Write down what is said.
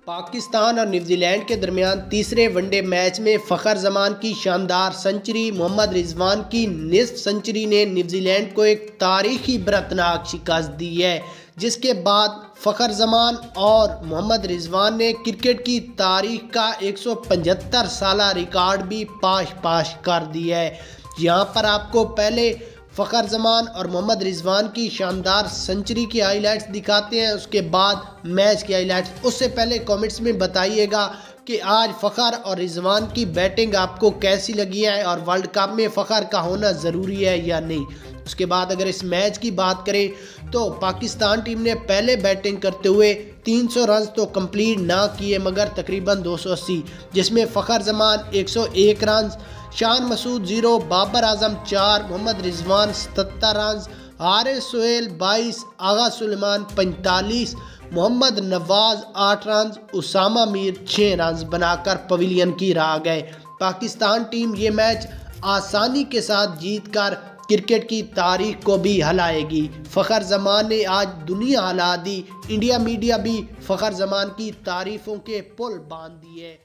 پاکستان اور New Zealand کے درمیان تیسرے ون ڈے میچ میں فخر زمان کی شاندار سنچری، محمد رضوان کی نصف سنچری نے نیوزی لینڈ کو ایک تاریخی برتناک شکست دی ہے، جس کے بعد فخر زمان اور محمد رضوان نے کرکٹ کی تاریخ کا 175 سالہ ریکارڈ بھی پاش کر دیا ہے۔ یہاں پر آپ کو پہلے فخر زمان اور محمد رضوان کی شاندار سنچری کی ہائی لائٹس دکھاتے ہیں، اس کے بعد میچ کی ہائی لائٹس۔ اس سے پہلے کامنٹس میں بتائیے گا کہ آج فخر اور رضوان کی بیٹنگ آپ کو کیسی لگی ہے اور ورلڈ کپ میں فخر کا ہونا ضروری ہے یا نہیں۔ اس کے بعد اگر اس میچ کی بات کریں تو پاکستان ٹیم نے پہلے بیٹنگ کرتے ہوئے 300 رنز تو کمپلیٹ نہ کیے مگر تقریباً 280، جس میں فخر زمان 101 رنز، شان مسعود 0، بابر اعظم 4، محمد رضوان 77 رنز، حارث سہیل 22، آغا سلیمان 45، محمد نواز 8 رنز، اسامہ میر 6 رنز بنا کر پویلین کی راہ گئے۔ پاکستان ٹیم یہ میچ آسانی کے ساتھ جیت کر کرکٹ کی تاریخ کو بھی ہلائے گی۔ فخر زمان نے آج دنیا ہلا دی، انڈیا میڈیا بھی فخر زمان کی تعریفوں کے پل باندھ دیے۔